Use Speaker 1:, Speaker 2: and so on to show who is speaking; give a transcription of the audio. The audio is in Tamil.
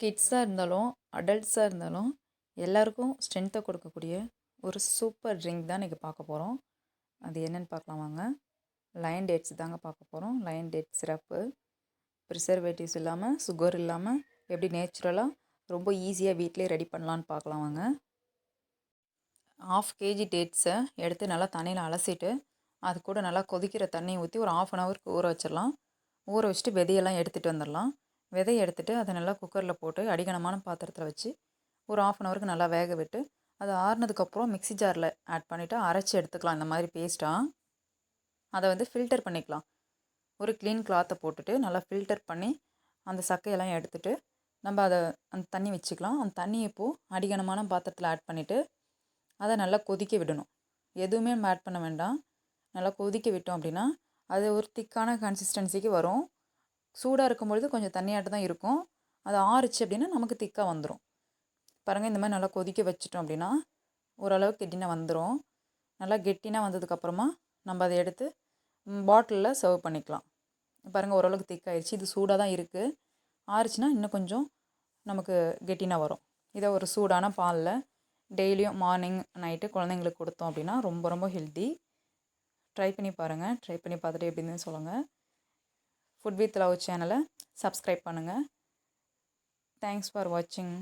Speaker 1: கிட்ஸாக இருந்தாலும் அடல்ட்ஸாக இருந்தாலும் எல்லாருக்கும் ஸ்ட்ரென்த்தை கொடுக்கக்கூடிய ஒரு சூப்பர் ட்ரிங்க் தான் இன்றைக்கி பார்க்க போகிறோம். அது என்னென்னு பார்க்கலாம் வாங்க. லயன் டேட்ஸ் தாங்க பார்க்க போகிறோம். லயன் டேட் சிரப்பு ப்ரிசர்வேட்டிவ்ஸ் இல்லாமல், சுகர் இல்லாமல் எப்படி நேச்சுரலாக ரொம்ப ஈஸியாக வீட்டிலே ரெடி பண்ணலான்னு பார்க்கலாம் வாங்க. 1/2 kg டேட்ஸை எடுத்து நல்லா தண்ணியில் அலசிட்டு அது கூட நல்லா கொதிக்கிற தண்ணியை ஊற்றி ஒரு 1/2 hour ஊற வச்சிடலாம். ஊற வச்சுட்டு விதையெல்லாம் எடுத்துகிட்டு வந்துடலாம். விதையை எடுத்துகிட்டு அதை நல்லா குக்கரில் போட்டு அடிகனமான பாத்திரத்தில் வச்சு ஒரு 1/2 hour நல்லா வேக விட்டு அது ஆறுனதுக்கப்புறம் மிக்ஸி ஜாரில் ஆட் பண்ணிவிட்டு அரைச்சி எடுத்துக்கலாம். இந்த மாதிரி பேஸ்ட்டாக அதை வந்து ஃபில்டர் பண்ணிக்கலாம். ஒரு க்ளீன் கிளாத்தை போட்டுட்டு நல்லா ஃபில்டர் பண்ணி அந்த சக்கையெல்லாம் எடுத்துகிட்டு நம்ம அதை அந்த தண்ணி வச்சுக்கலாம். அந்த தண்ணி இப்போது அடிகனமான பாத்திரத்தில் ஆட் பண்ணிவிட்டு அதை நல்லா கொதிக்க விடணும். எதுவுமே நம்ம ஆட் பண்ண வேண்டாம். நல்லா கொதிக்க விட்டோம் அப்படின்னா அது ஒரு திக்கான கன்சிஸ்டன்சிக்கு வரும். சூடாக இருக்கும்பொழுது கொஞ்சம் தண்ணியாட்டம் தான் இருக்கும். அது ஆறுச்சு அப்படின்னா நமக்கு திக்காக வந்துடும். பாருங்கள், இந்த மாதிரி நல்லா கொதிக்க வச்சிட்டோம் அப்படின்னா ஓரளவுக்கு கெட்டினா வந்துடும். நல்லா கெட்டினா வந்ததுக்கப்புறமா நம்ம அதை எடுத்து பாட்டிலில் சர்வ் பண்ணிக்கலாம். பாருங்கள், ஓரளவுக்கு திக்காயிடுச்சு. இது சூடாக தான் இருக்குது. ஆறுச்சுன்னா இன்னும் கொஞ்சம் நமக்கு கெட்டினா வரும். இதை ஒரு சூடான பாலில் டெய்லியும் மார்னிங் நைட்டு குழந்தைங்களுக்கு கொடுத்தோம் அப்படின்னா ரொம்ப ரொம்ப ஹெல்த்தி. ட்ரை பண்ணி பாருங்கள். ட்ரை பண்ணி பார்த்துட்டு எப்படின்னு சொல்லுங்கள். ஃபுட் வித் லவ் சேனலை சப்ஸ்கிரைப் பண்ணுங்கள். தேங்க்ஸ் ஃபார் வாட்சிங்.